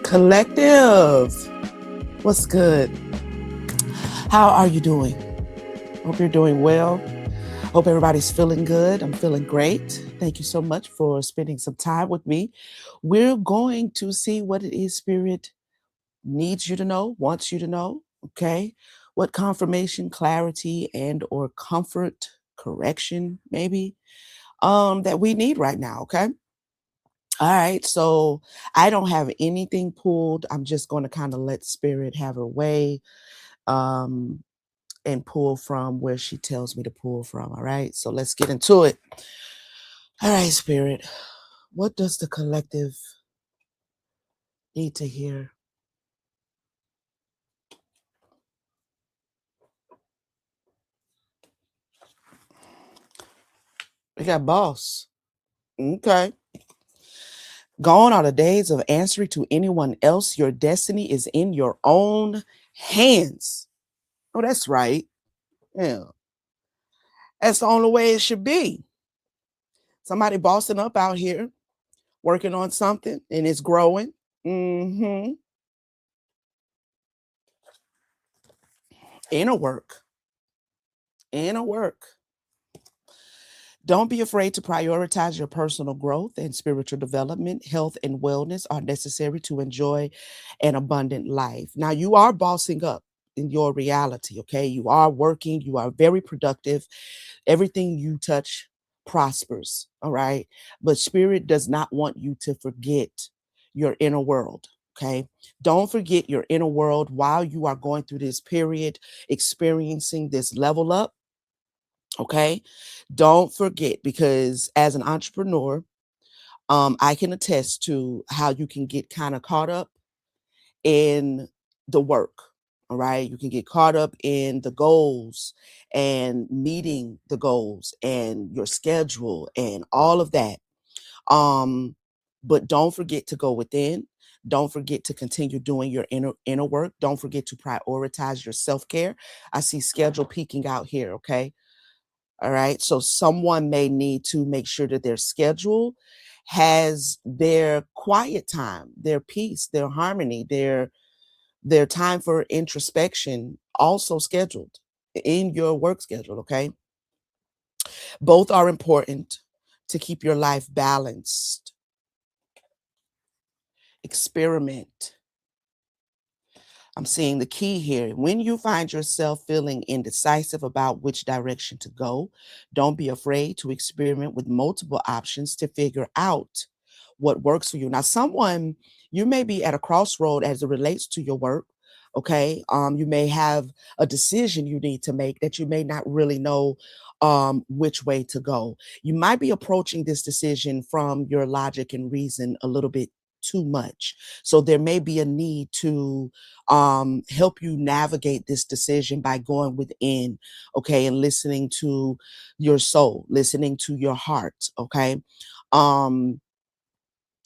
Collective. What's good? How are you doing? Hope you're doing well. Hope everybody's feeling good. I'm feeling great. Thank you so much for spending some time with me. We're going to see what it is Spirit needs you to know, wants you to know, okay? What confirmation, clarity, and or comfort, correction, maybe, that we need right now, okay? All right, so I don't have anything pulled. I'm just going to kind of let Spirit have her way um, and pull from where she tells me to pull from. All right, so let's get into it. All right, Spirit, what does the collective need to hear? We got boss. Okay. Gone are the days of answering to anyone else. Your destiny is in your own hands. Oh, that's right. Yeah. That's the only way it should be. Somebody bossing up out here, working on something, and it's growing. Mm-hmm. Inner work. Inner work. Don't be afraid to prioritize your personal growth and spiritual development. Health and wellness are necessary to enjoy an abundant life. Now, you are bossing up in your reality, okay? You are working, you are very productive. Everything you touch prospers, all right? But Spirit does not want you to forget your inner world. Okay. Don't forget your inner world while you are going through this period, experiencing this level up. Okay. Don't forget, because as an entrepreneur, I can attest to how you can get kind of caught up in the work. All right. You can get caught up in the goals and meeting the goals and your schedule and all of that. But don't forget to go within. Don't forget to continue doing your inner work. Don't forget to prioritize your self-care. I see schedule peeking out here. Okay. All right. So someone may need to make sure that their schedule has their quiet time, their peace, their harmony, their time for introspection also scheduled in your work schedule. Okay. Both are important to keep your life balanced. Experiment. I'm seeing the key here. When you find yourself feeling indecisive about which direction to go, don't be afraid to experiment with multiple options to figure out what works for you. Now, you may be at a crossroad as it relates to your work. Okay. You may have a decision you need to make that you may not really know which way to go. You might be approaching this decision from your logic and reason a little bit too much. So there may be a need to help you navigate this decision by going within, okay, and listening to your soul, listening to your heart, okay. Um,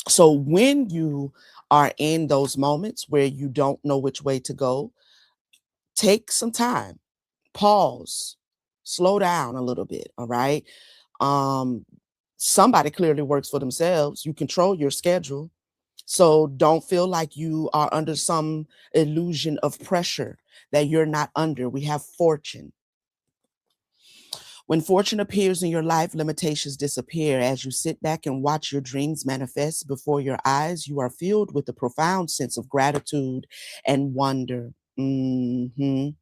so when you are in those moments where you don't know which way to go, take some time, pause, slow down a little bit, all right. Um, Somebody clearly works for themselves. You control your schedule. So don't feel like you are under some illusion of pressure that you're not under. We have fortune. When fortune appears in your life, limitations disappear. As you sit back and watch your dreams manifest before your eyes, you are filled with a profound sense of gratitude and wonder. Mhm.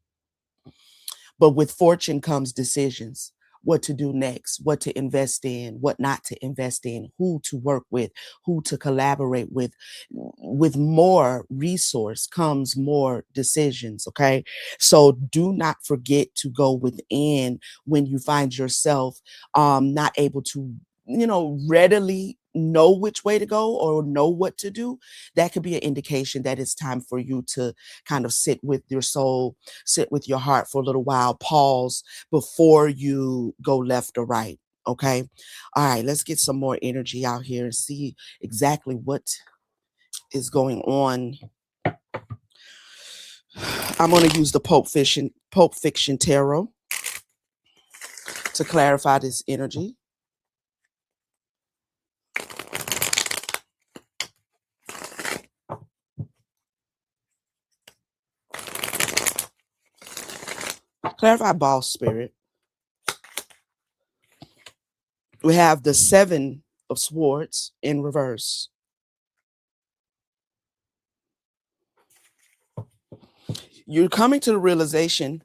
But with fortune comes decisions. What to do next, what to invest in, what not to invest in, who to work with, who to collaborate with. With more resource comes more decisions. Okay. So do not forget to go within when you find yourself not able to, readily know which way to go or know what to do. That could be an indication that it's time for you to kind of sit with your soul, sit with your heart for a little while, pause before you go left or right. Okay. All right. Let's get some more energy out here and see exactly what is going on. I'm going to use the Pope Fiction Tarot to clarify this energy. Clarify boss spirit. We have the 7 of Swords in reverse. You're coming to the realization,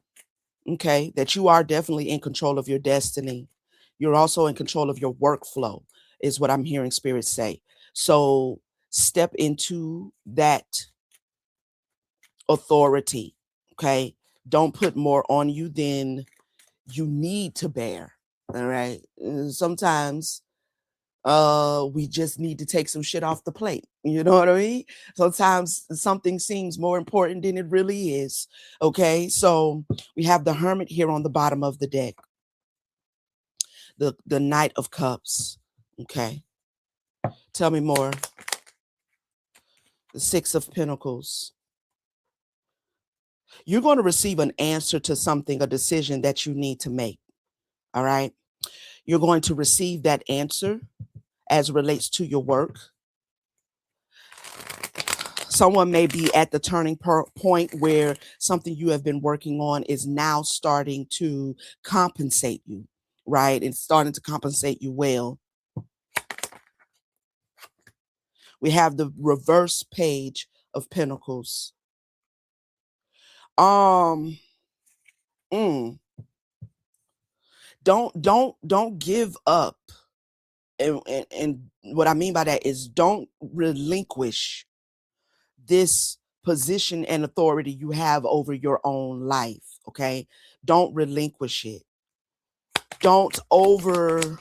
okay, that you are definitely in control of your destiny. You're also in control of your workflow, is what I'm hearing Spirit say. So step into that authority, okay? Don't put more on you than you need to bear. All right. Sometimes we just need to take some shit off the plate. You know what I mean? Sometimes something seems more important than it really is. Okay. So we have the Hermit here on the bottom of the deck, the Knight of Cups. Okay. Tell me more. The 6 of Pentacles. You're going to receive an answer to something, a decision that you need to make. All right. You're going to receive that answer as it relates to your work. Someone may be at the turning point where something you have been working on is now starting to compensate you, right? It's starting to compensate you well. We have the reverse page of Pentacles. Um, mm, don't give up. And what I mean by that is don't relinquish this position and authority you have over your own life. Okay. Don't relinquish it. Don't over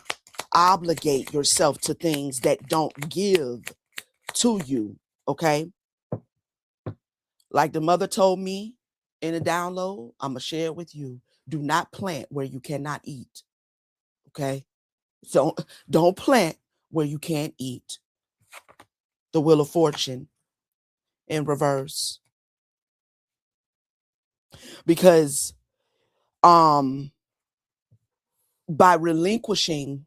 obligate yourself to things that don't give to you. Okay. Like the mother told me in a download, I'm going to share it with you. Do not plant where you cannot eat. Okay. So don't plant where you can't eat. The Wheel of Fortune in reverse. Because by relinquishing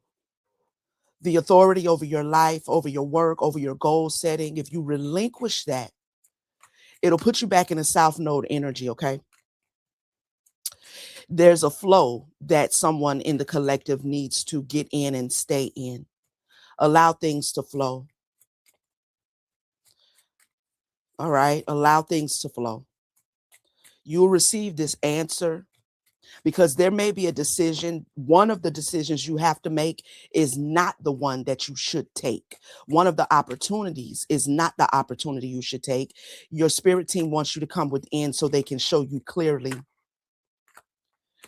the authority over your life, over your work, over your goal setting, if you relinquish that, it'll put you back in the South Node energy, okay? There's a flow that someone in the collective needs to get in and stay in. Allow things to flow. All right? Allow things to flow. You'll receive this answer because there may be a decision. One of the decisions you have to make is not the one that you should take. One of the opportunities is not the opportunity you should take. Your spirit team wants you to come within so they can show you clearly.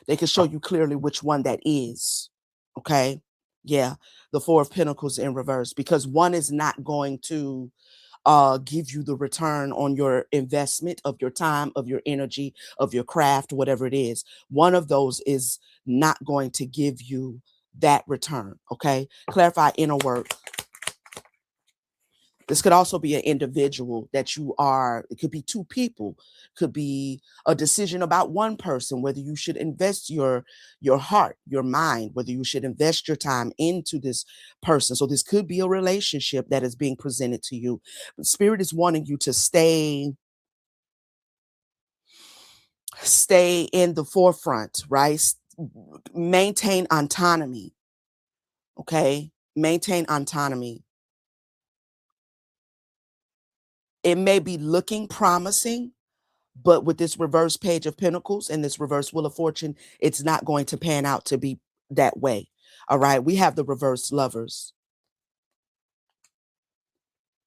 They can show you clearly which one that is. Okay. Yeah. The 4 of Pentacles in reverse, because one is not going to give you the return on your investment of your time, of your energy, of your craft, whatever it is. One of those is not going to give you that return. Okay. Clarify inner work. This could also be an individual that you are. It could be 2 people. Could be a decision about one person, whether you should invest your heart, your mind, whether you should invest your time into this person. So this could be a relationship that is being presented to you. But Spirit is wanting you to stay in the forefront, right? Maintain autonomy. Okay? Maintain autonomy. It may be looking promising, but with this reverse page of Pentacles and this reverse Wheel of Fortune, it's not going to pan out to be that way. All right. We have the reverse Lovers.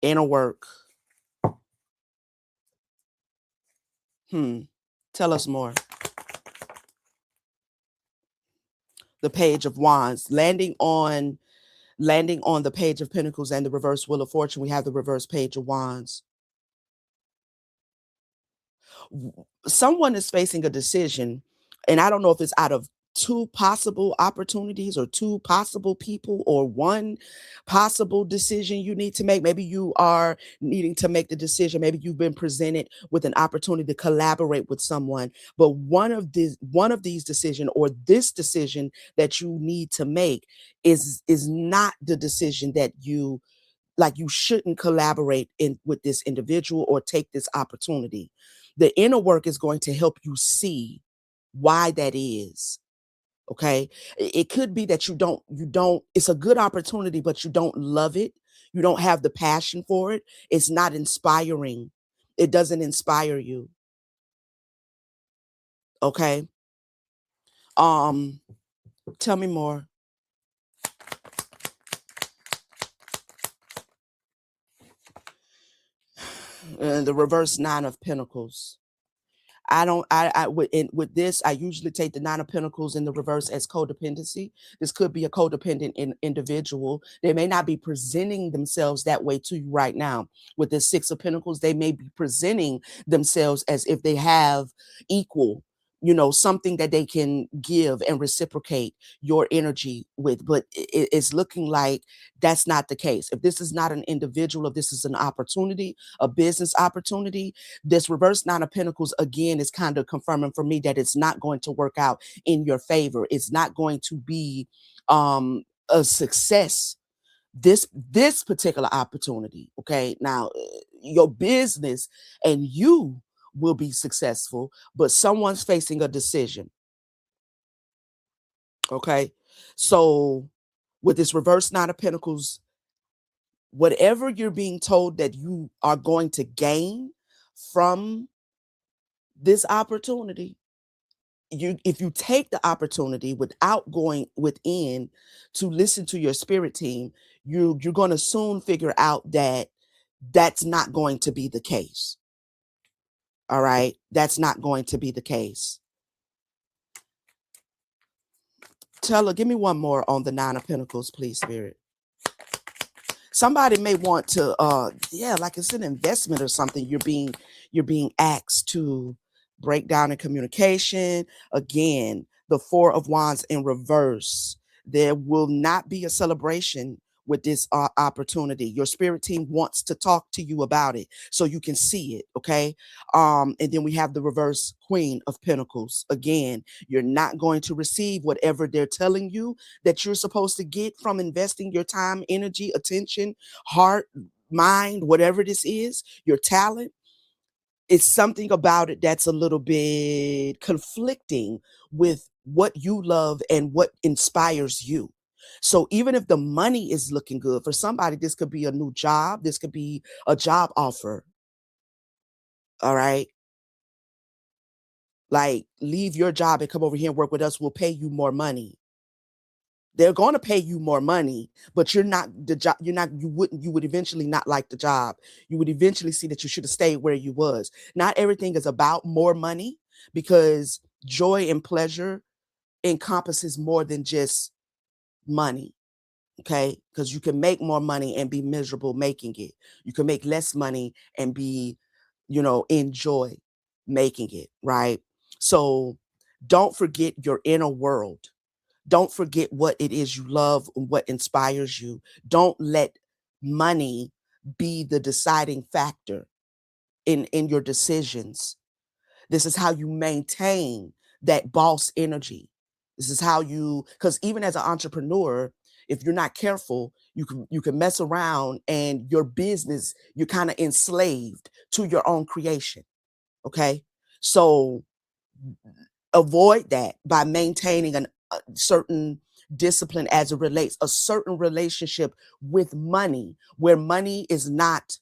Inner work. Tell us more. The Page of Wands. Landing on the Page of Pentacles and the reverse Wheel of Fortune, we have the reverse Page of Wands. Someone is facing a decision, and I don't know if it's out of 2 possible opportunities or 2 possible people or 1 possible decision you need to make. Maybe you are needing to make the decision. Maybe you've been presented with an opportunity to collaborate with someone, but one of these decision or this decision that you need to make is not the decision that you like. You shouldn't collaborate with this individual or take this opportunity. The inner work is going to help you see why that is. Okay. It could be that it's a good opportunity, but you don't love it. You don't have the passion for it. It's not inspiring. It doesn't inspire you. Okay. Um, Tell me more. The reverse nine of pentacles. I don't I with this, I usually take the nine of pentacles in the reverse as codependency. This could be a codependent individual. They may not be presenting themselves that way to you right now. With the six of pentacles, they may be presenting themselves as if they have equal, something that they can give and reciprocate your energy with. But it's looking like that's not the case. If this is not an individual, if this is an opportunity, a business opportunity, this reverse nine of pentacles again is kind of confirming for me that it's not going to work out in your favor. It's not going to be a success, this particular opportunity. Okay, now your business and you will be successful, but someone's facing a decision. Okay, so with this reverse nine of pentacles, whatever you're being told that you are going to gain from this opportunity, if you take the opportunity without going within to listen to your spirit team, you're going to soon figure out that that's not going to be the case. All right, that's not going to be the case. Tell her, give me one more on the nine of pentacles, please, spirit. Somebody may want to like it's an investment or something. You're being asked to break down in communication. Again, the four of wands in reverse. There will not be a celebration with this opportunity. Your spirit team wants to talk to you about it so you can see it. Okay. And then we have the reverse queen of pentacles. Again, you're not going to receive whatever they're telling you that you're supposed to get from investing your time, energy, attention, heart, mind, whatever this is, your talent. It's something about it that's a little bit conflicting with what you love and what inspires you. So even if the money is looking good for somebody, this could be a new job, this could be a job offer. All right. Like, leave your job and come over here and work with us. We'll pay you more money. They're going to pay you more money, but you're not the job. You would eventually not like the job. You would eventually see that you should have stayed where you was. Not everything is about more money, because joy and pleasure encompasses more than just money. Okay. Because you can make more money and be miserable making it. You can make less money and be, enjoy making it. Right. So don't forget your inner world. Don't forget what it is you love and what inspires you. Don't let money be the deciding factor in your decisions. This is how you maintain that boss energy. This is how because even as an entrepreneur, if you're not careful, you can mess around and your business, you're kind of enslaved to your own creation. Okay. So avoid that by maintaining a certain discipline as it relates a certain relationship with money, where money is not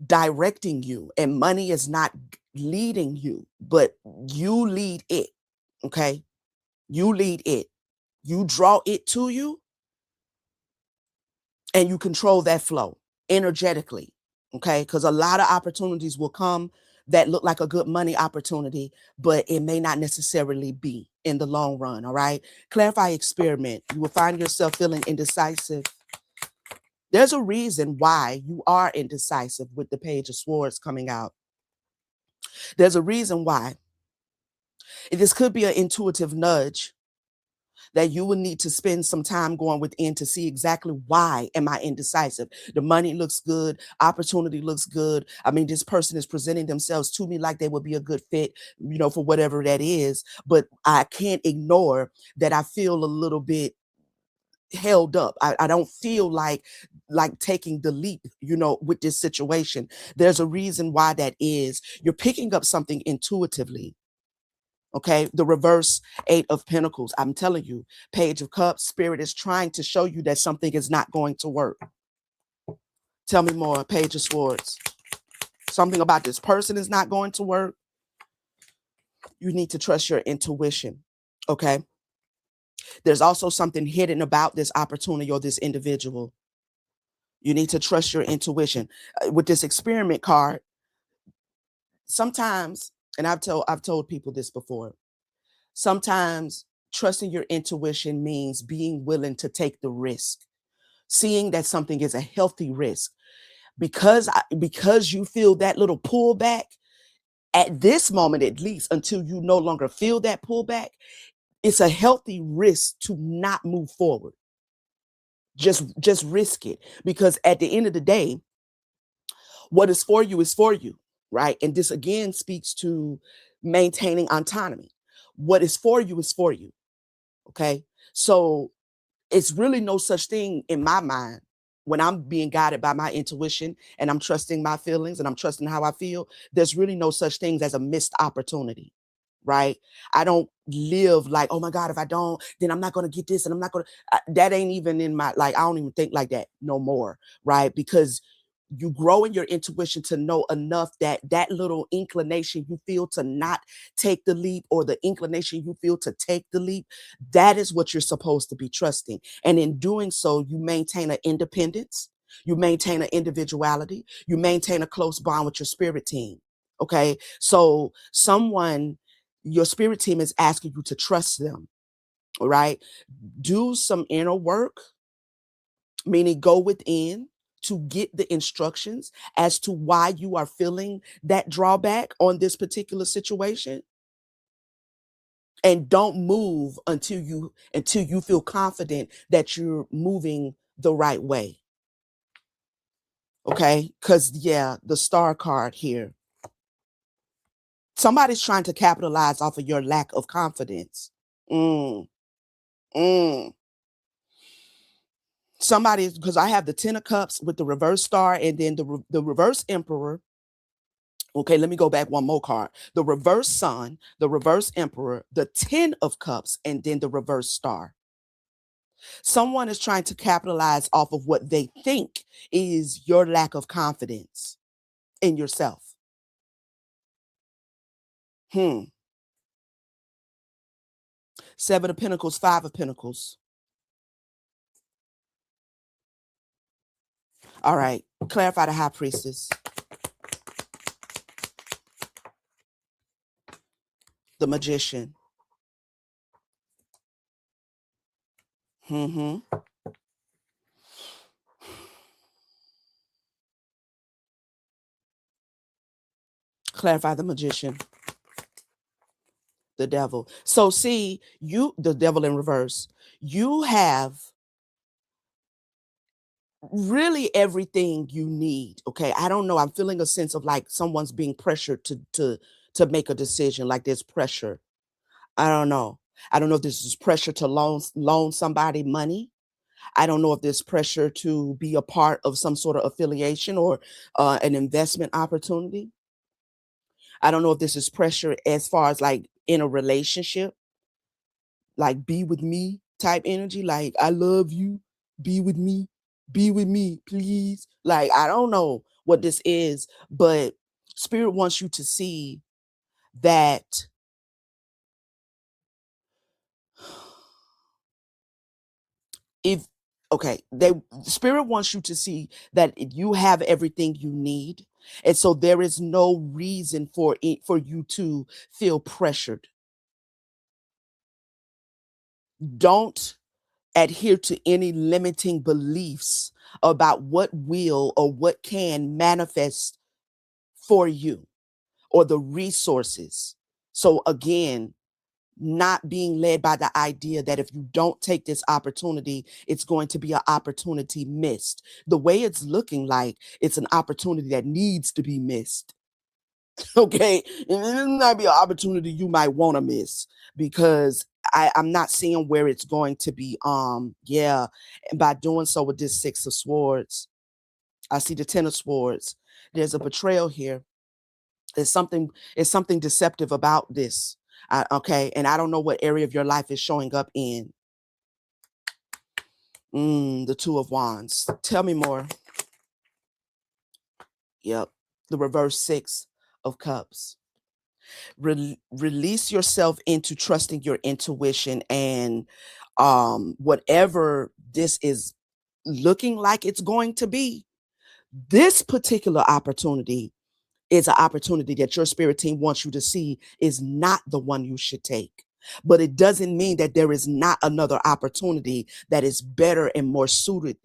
directing you and money is not leading you, but you lead it. Okay, you lead it, you draw it to you, and you control that flow energetically. Okay, because a lot of opportunities will come that look like a good money opportunity, but it may not necessarily be in the long run. All right, clarify experiment. You will find yourself feeling indecisive. There's a reason why you are indecisive with the page of swords coming out. There's a reason why. This could be an intuitive nudge that you will need to spend some time going within to see exactly why am I indecisive. The money looks good, opportunity looks good. I mean, this person is presenting themselves to me like they would be a good fit, for whatever that is. But I can't ignore that I feel a little bit held up. I don't feel like taking the leap, with this situation. There's a reason why that is. You're picking up something intuitively. Okay, the reverse Eight of Pentacles. I'm telling you, Page of Cups, Spirit is trying to show you that something is not going to work. Tell me more, Page of Swords. Something about this person is not going to work. You need to trust your intuition. Okay. There's also something hidden about this opportunity or this individual. You need to trust your intuition. With this experiment card, sometimes, and I've told people this before, sometimes trusting your intuition means being willing to take the risk, seeing that something is a healthy risk. Because you feel that little pullback at this moment, at least until you no longer feel that pullback, it's a healthy risk to not move forward. Just risk it, because at the end of the day, what is for you, right? And this again speaks to maintaining autonomy. What is for you. Okay. So it's really no such thing in my mind when I'm being guided by my intuition and I'm trusting my feelings and I'm trusting how I feel. There's really no such things as a missed opportunity, right? I don't live like, oh my God, if I don't, then I'm not going to get this and I'm not going to, that ain't even in my, like, I don't even think like that no more, right? Because you grow in your intuition to know enough that that little inclination you feel to not take the leap, or the inclination you feel to take the leap, that is what you're supposed to be trusting. And in doing so, you maintain an independence, you maintain an individuality, you maintain a close bond with your spirit team. Okay. So your spirit team is asking you to trust them. All right. Do some inner work, meaning go within to get the instructions as to why you are feeling that drawback on this particular situation, and don't move until you feel confident that you're moving the right way. Okay? Cuz yeah, the star card here. Somebody's trying to capitalize off of your lack of confidence. Mm, mm. Somebody, because I have the 10 of cups with the reverse star, and then the reverse emperor. Okay, let me go back one more card. The reverse sun, the reverse emperor, the 10 of cups, and then the reverse star. Someone is trying to capitalize off of what they think is your lack of confidence in yourself. Hmm. Seven of Pentacles, Five of Pentacles. All right. Clarify the High Priestess. The Magician. Hmm. Clarify the Magician. The Devil. So see, the Devil in reverse. You have really everything you need. Okay. I don't know. I'm feeling a sense of like someone's being pressured to make a decision. Like there's pressure. I don't know. I don't know if this is pressure to loan somebody money. I don't know if there's pressure to be a part of some sort of affiliation or an investment opportunity. I don't know if this is pressure as far as like in a relationship, like be with me type energy, like I love you, be with me, please. Like I don't know what this is, but spirit wants you to see that if okay, they spirit wants you to see that you have everything you need, and so there is no reason for it for you to feel pressured. Don't adhere to any limiting beliefs about what will or what can manifest for you, or the resources. So again, not being led by the idea that if you don't take this opportunity, it's going to be an opportunity missed. The way it's looking like it's an opportunity that needs to be missed. Okay. And it might be an opportunity you might want to miss, because I'm not seeing where it's going to be. Yeah. And by doing so with this Six of Swords, I see the Ten of Swords. There's a betrayal here. There's something deceptive about this. Okay. And I don't know what area of your life is showing up in. The Two of Wands. Tell me more. Yep. The reverse Six of Cups. Release yourself into trusting your intuition, and whatever this is looking like it's going to be, this particular opportunity is an opportunity that your spirit team wants you to see is not the one you should take. But it doesn't mean that there is not another opportunity that is better and more suited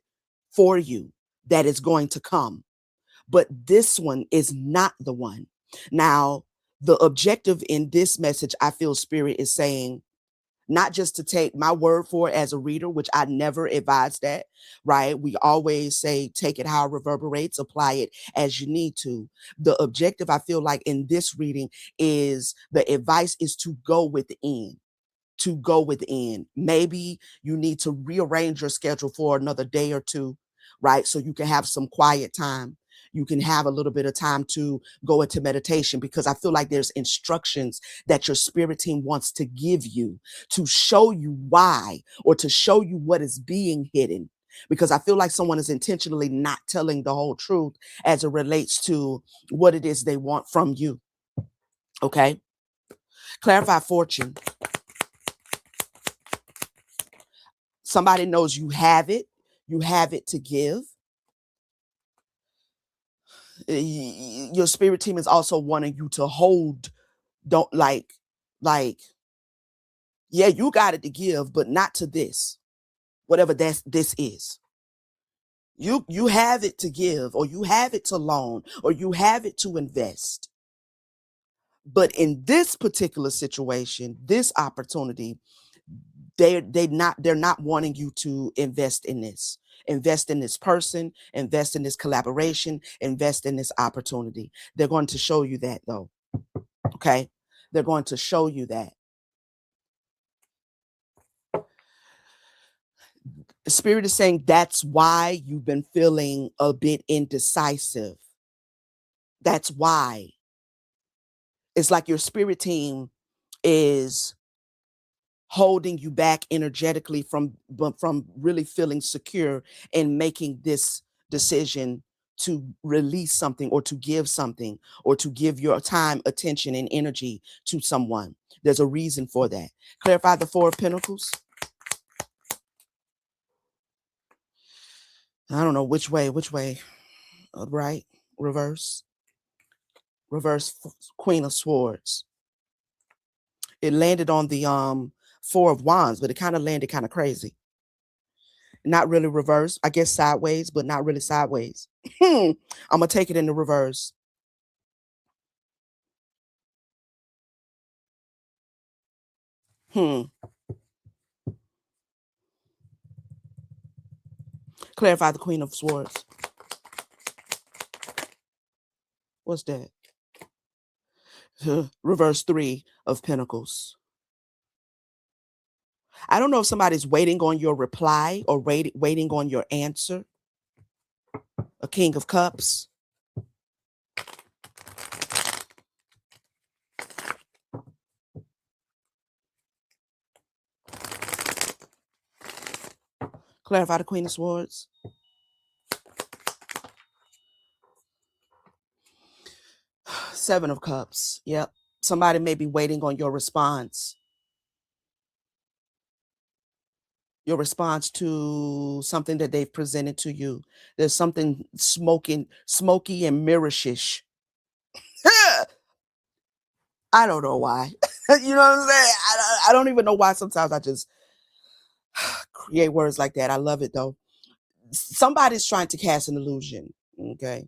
for you that is going to come. But this one is not the one. Now, the objective in this message, I feel spirit is saying, not just to take my word for it as a reader, which I never advise that, right? We always say, take it how it reverberates, apply it as you need to. The objective, I feel like in this reading, is the advice is to go within. To go within. Maybe you need to rearrange your schedule for another day or two, right? So you can have some quiet time. You can have a little bit of time to go into meditation, because I feel like there's instructions that your spirit team wants to give you to show you why, or to show you what is being hidden. Because I feel like someone is intentionally not telling the whole truth as it relates to what it is they want from you. Okay. Clarify fortune. Somebody knows you have it. You have it to give. Your spirit team is also wanting you to hold, don't like, yeah, you got it to give, but not to this, whatever this is. You have it to give, or you have it to loan, or you have it to invest. But in this particular situation, this opportunity, they're not wanting you to invest in this. Invest in this person, invest in this collaboration, invest in this opportunity. They're going to show you that, though. Okay? They're going to show you that. The spirit is saying that's why you've been feeling a bit indecisive. That's why. It's like your spirit team is holding you back energetically from really feeling secure and making this decision to release something, or to give something, or to give your time, attention, and energy to someone. There's a reason for that. Clarify the Four of Pentacles. I don't know which way. Right, reverse Queen of Swords. It landed on the Four of Wands, but it kind of landed kind of crazy. Not really reverse, I guess sideways, but not really sideways. I'm gonna take it in the reverse. Clarify the Queen of Swords. What's that? Reverse Three of Pentacles. I don't know if somebody's waiting on your reply, or waiting on your answer. A King of Cups. Clarify the Queen of Swords. Seven of Cups. Yep. Somebody may be waiting on your response. Your response to something that they've presented to you. There's something smoky and mirrorish. I don't know why. You know what I'm saying? I don't even know why sometimes I just create words like that. I love it, though. Somebody's trying to cast an illusion. Okay.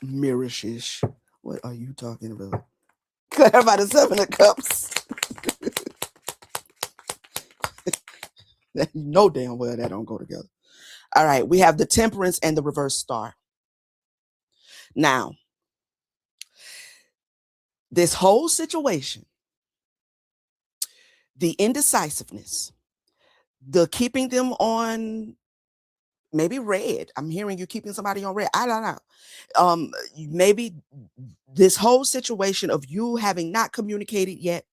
Mirrorish. What are you talking about? Clarify the Seven of Cups. You know damn well that don't go together. All right, we have the Temperance and the Reverse Star. Now, this whole situation, the indecisiveness, the keeping them on maybe red. I'm hearing you keeping somebody on red. I don't know. Maybe this whole situation of you having not communicated yet,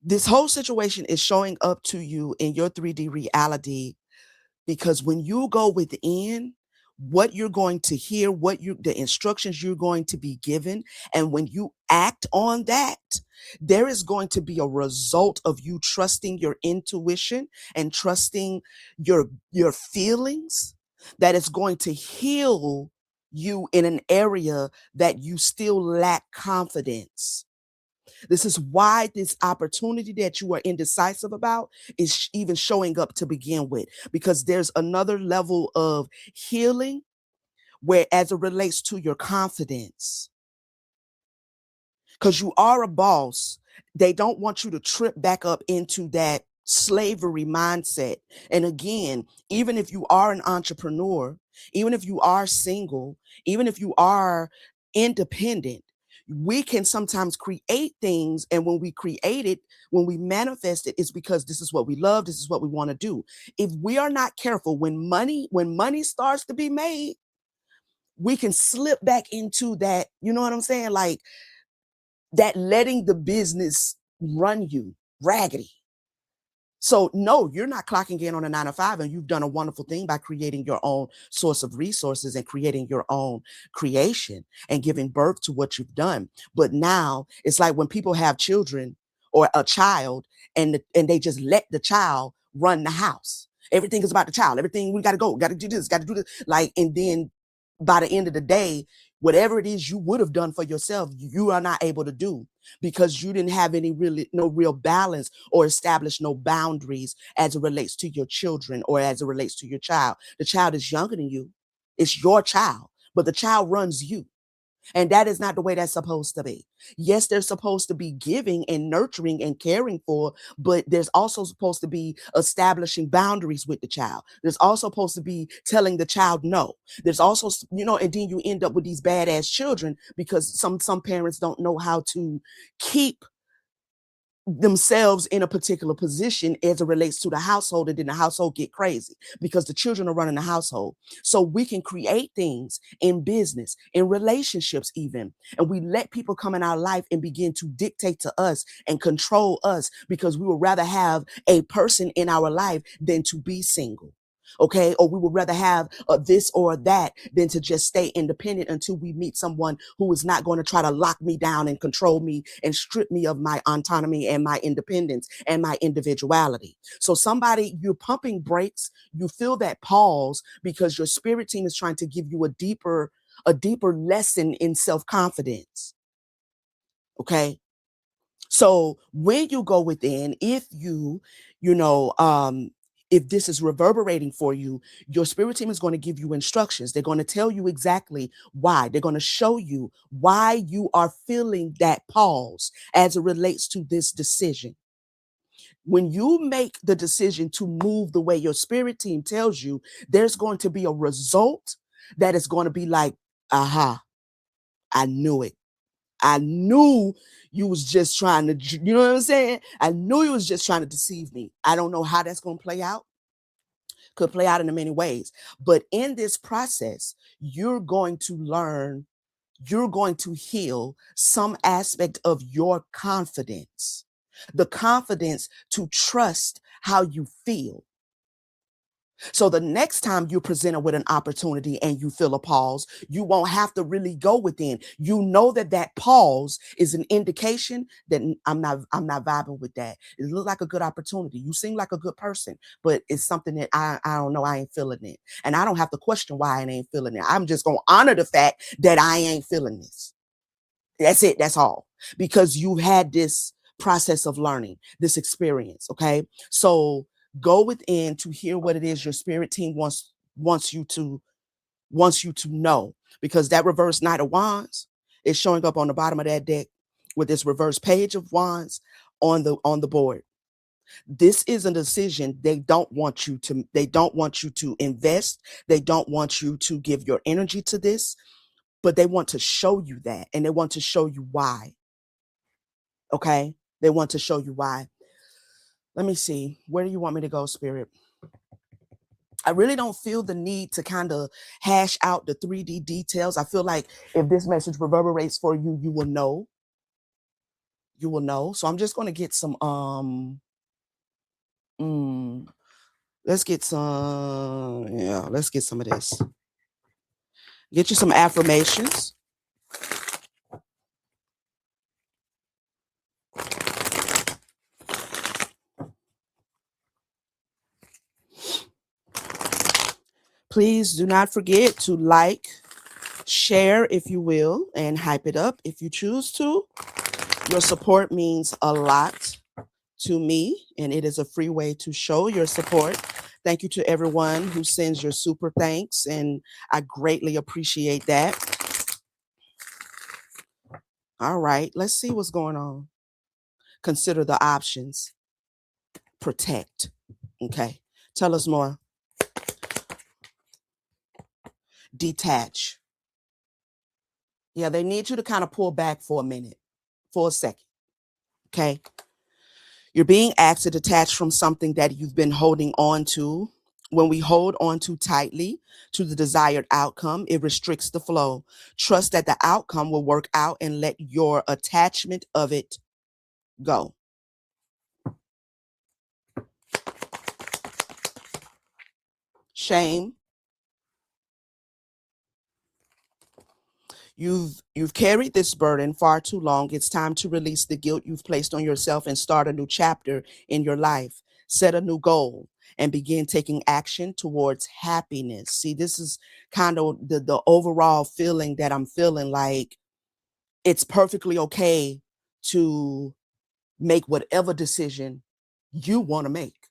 this whole situation is showing up to you in your 3D reality, because when you go within, what you're going to hear, the instructions you're going to be given, and when you act on that, there is going to be a result of you trusting your intuition and trusting your feelings, that is going to heal you in an area that you still lack confidence. This is why this opportunity that you are indecisive about is even showing up to begin with, because there's another level of healing where, as it relates to your confidence, because you are a boss, they don't want you to trip back up into that slavery mindset. And again, even if you are an entrepreneur, even if you are single, even if you are independent, we can sometimes create things. And when we create it, when we manifest it, it's because this is what we love, this is what we want to do. If we are not careful, when money starts to be made, we can slip back into that, you know what I'm saying? Like, that letting the business run you raggedy. So no, you're not clocking in on a 9 to 5, and you've done a wonderful thing by creating your own source of resources and creating your own creation and giving birth to what you've done. But now it's like when people have children or a child, and they just let the child run the house. Everything is about the child. Everything, we got to go, got to do this, got to do this. Like, and then by the end of the day, whatever it is you would have done for yourself, you are not able to do, because you didn't have no real balance, or establish no boundaries as it relates to your children, or as it relates to your child. The child is younger than you. It's your child, but the child runs you. And that is not the way that's supposed to be. Yes, they're supposed to be giving and nurturing and caring for, but there's also supposed to be establishing boundaries with the child. There's also supposed to be telling the child no. There's also, and then you end up with these badass children, because some parents don't know how to keep themselves in a particular position as it relates to the household, and then the household get crazy because the children are running the household. So we can create things in business, in relationships even, and we let people come in our life and begin to dictate to us and control us, because we would rather have a person in our life than to be single. Okay, or we would rather have this or that than to just stay independent until we meet someone who is not going to try to lock me down and control me and strip me of my autonomy and my independence and my individuality. So somebody, you're pumping brakes, you feel that pause because your spirit team is trying to give you a deeper lesson in self-confidence. Okay, so when you go within, if you know, if this is reverberating for you, your spirit team is going to give you instructions. They're going to tell you exactly why. They're going to show you why you are feeling that pause as it relates to this decision. When you make the decision to move the way your spirit team tells you, there's going to be a result that is going to be like, aha, I knew it. I knew you was just trying to, you know what I'm saying? I knew you was just trying to deceive me. I don't know how that's going to play out. Could play out in many ways. But in this process, you're going to heal some aspect of your confidence, the confidence to trust how you feel. So the next time you're presented with an opportunity and you feel a pause, you won't have to really go within. You know that pause is an indication that I'm not vibing with that. It looked like a good opportunity. You seem like a good person, but it's something that I don't know. I ain't feeling it, and I don't have to question why I ain't feeling it. I'm just gonna honor the fact that I ain't feeling this. That's it. That's all. Because you had this process of learning, this experience. Okay. So go within to hear what it is your spirit team wants you to know. Because that reverse Knight of Wands is showing up on the bottom of that deck with this reverse Page of Wands on the board. This is a decision they don't want you to invest. They don't want you to give your energy to this, but they want to show you that, and they want to show you why. Okay? They want to show you why. Let me see. Where do you want me to go, Spirit? I really don't feel the need to kind of hash out the 3D details. I feel like if this message reverberates for you, you will know. You will know. So I'm just going to get some mm, let's get some, yeah, let's get some of this. Get you some affirmations. Please do not forget to like, share if you will, and hype it up if you choose to. Your support means a lot to me, and it is a free way to show your support. Thank you to everyone who sends your super thanks, and I greatly appreciate that. All right, let's see what's going on. Consider the options. Protect. Okay, tell us more. Detach. Yeah, they need you to kind of pull back for a minute, for a second. Okay. You're being asked to detach from something that you've been holding on to. When we hold on too tightly to the desired outcome, it restricts the flow. Trust that the outcome will work out and let your attachment of it go. Shame. You've carried this burden far too long. It's time to release the guilt you've placed on yourself and start a new chapter in your life. Set a new goal and begin taking action towards happiness. See, this is kind of the overall feeling that I'm feeling, like it's perfectly okay to make whatever decision you want to make.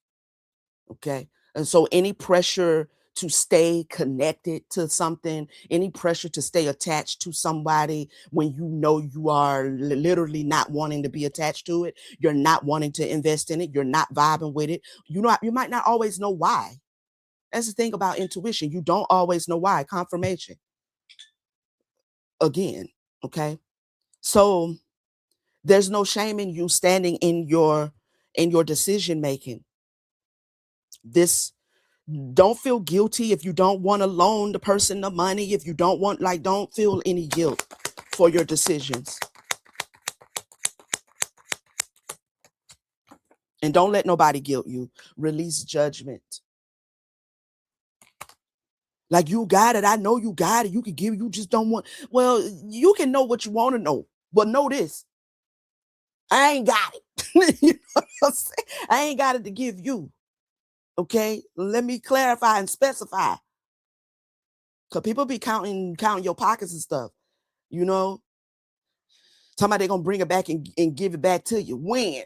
Okay. And so any pressure to stay connected to something, any pressure to stay attached to somebody when you know you are literally not wanting to be attached to it, you're not wanting to invest in it, you're not vibing with it. You might not always know why. That's the thing about intuition. You don't always know why. Confirmation. Again. Okay. So there's no shame in you standing in your decision making. This Don't feel guilty if you don't want to loan the person the money, if you don't want, like, don't feel any guilt for your decisions. And don't let nobody guilt you. Release judgment. Like, you got it. I know you got it. You can give, you just don't want. Well, you can know what you want to know, but know this. I ain't got it. You know what I'm saying? I ain't got it to give you. Okay? Let me clarify and specify. Because people be counting your pockets and stuff, you know? Somebody they gonna bring it back and give it back to you. When?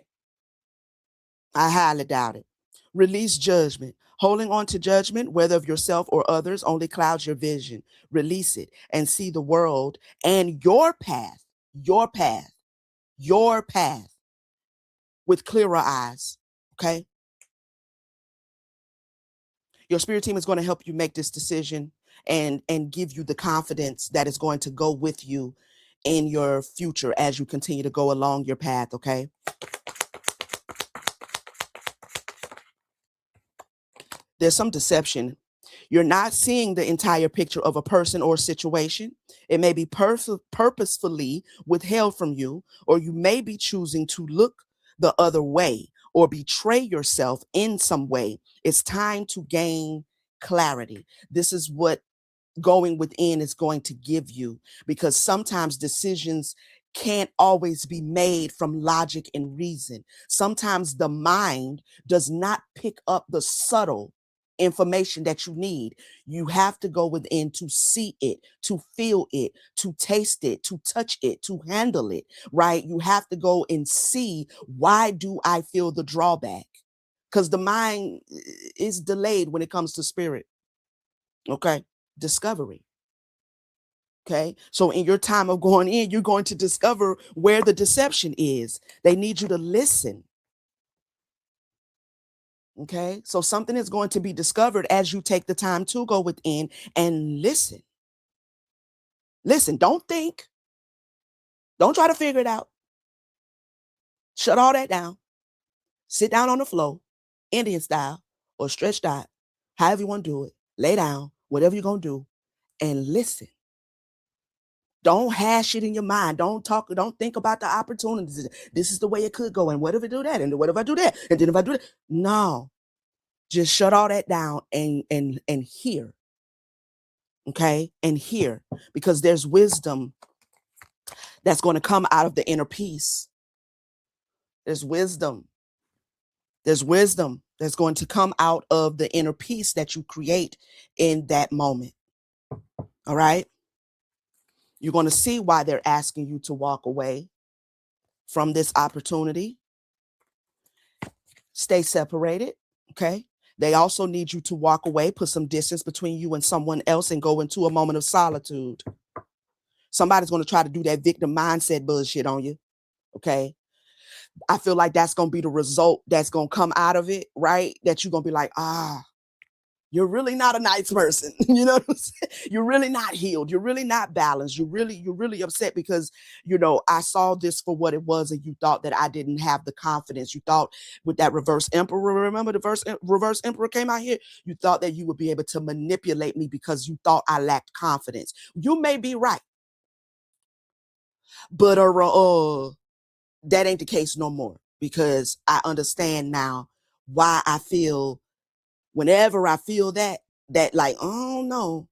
I highly doubt it. Release judgment. Holding on to judgment, whether of yourself or others, only clouds your vision. Release it and see the world and your path, your path with clearer eyes. Okay? Your spirit team is going to help you make this decision and give you the confidence that is going to go with you in your future as you continue to go along your path. Okay? There's some deception. You're not seeing the entire picture of a person or situation. It may be purposefully withheld from you, or you may be choosing to look the other way or betray yourself in some way. It's time to gain clarity. This is what going within is going to give you, because sometimes decisions can't always be made from logic and reason. Sometimes the mind does not pick up the subtle information that you need. You have to go within to see it, to feel it, to taste it, to touch it, to handle it, right? You have to go and see, why do I feel the drawback? Because the mind is delayed when it comes to spirit. Okay. Discovery. Okay. So in your time of going in, you're going to discover where the deception is. They need you to listen. Okay. So something is going to be discovered as you take the time to go within and listen. Listen, don't think. Don't try to figure it out. Shut all that down. Sit down on the floor, Indian style, or stretched out. however you want to do it, lay down, whatever you're going to do, and listen. Don't hash it in your mind. Don't think about the opportunities. This is the way it could go. And what if I do that? And what if I do that? And then if I do that? No. Just shut all that down and hear. Okay? And hear. Because there's wisdom that's going to come out of the inner peace. There's wisdom. There's wisdom that's going to come out of the inner peace that you create in that moment. All right? You're going to see why they're asking you to walk away from this opportunity. Stay separated, okay? They also need you to walk away, put some distance between you and someone else and go into a moment of solitude. Somebody's going to try to do that victim mindset bullshit on you, okay? I feel like that's going to be the result that's going to come out of it, right? That you're going to be like, you're really not a nice person. You know what I'm saying? You're really not healed. You're really not balanced. You're really upset because, I saw this for what it was and you thought that I didn't have the confidence. You thought with that reverse emperor, remember the reverse emperor came out here? You thought that you would be able to manipulate me because you thought I lacked confidence. You may be right. But that ain't the case no more because I understand now why I feel whenever I feel that like, oh no,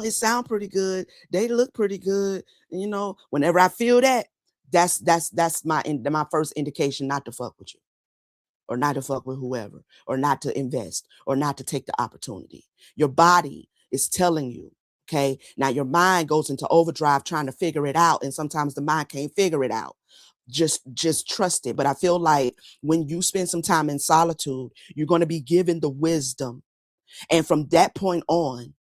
it sounds pretty good. They look pretty good. Whenever I feel that, that's my first indication not to fuck with you or not to fuck with whoever or not to invest or not to take the opportunity. Your body is telling you, okay? Now your mind goes into overdrive trying to figure it out. And sometimes the mind can't figure it out. Just trust it. But I feel like when you spend some time in solitude, you're going to be given the wisdom. And from that point on,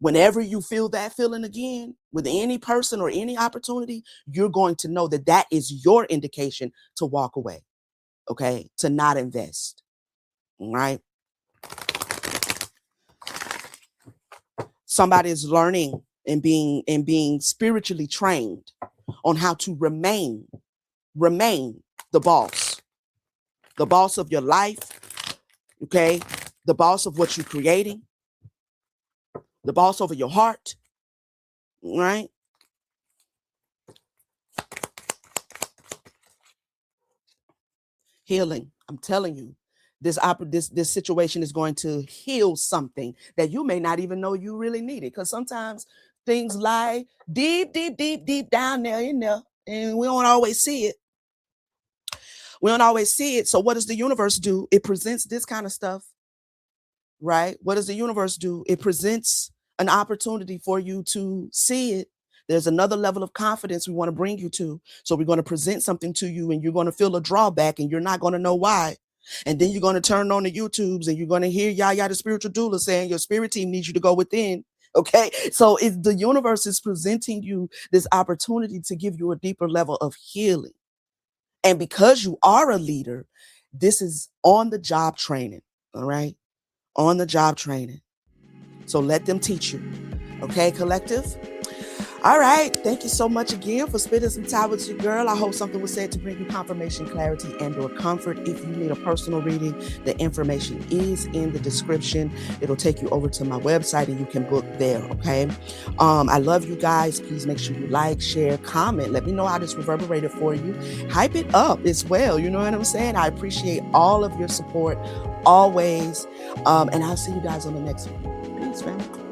whenever you feel that feeling again with any person or any opportunity, you're going to know that that is your indication to walk away, okay? To not invest, all right? Somebody is learning and being spiritually trained on how to remain the boss of your life, okay? The boss of what you're creating, the boss over your heart, right? Healing. I'm telling you, this situation is going to heal something that you may not even know you really needed. Because sometimes things lie deep, deep, deep, deep down there in there, and we don't always see it. So what does the universe do? It presents this kind of stuff, right? What does the universe do? It presents an opportunity for you to see it. There's another level of confidence we want to bring you to. So we're going to present something to you and you're going to feel a drawback and you're not going to know why. And then you're going to turn on the YouTubes and you're going to hear Yaya, the spiritual doula, saying your spirit team needs you to go within. Okay. So the universe is presenting you this opportunity to give you a deeper level of healing. And because you are a leader, this is on the job training. All right. On the job training. So let them teach you. Okay, collective? All right. Thank you so much again for spending some time with your girl. I hope something was said to bring you confirmation, clarity, and or comfort. If you need a personal reading, the information is in the description. It'll take you over to my website and you can book there, okay? I love you guys. Please make sure you like, share, comment. Let me know how this reverberated for you. Hype it up as well. You know what I'm saying? I appreciate all of your support always. And I'll see you guys on the next one. Peace, family.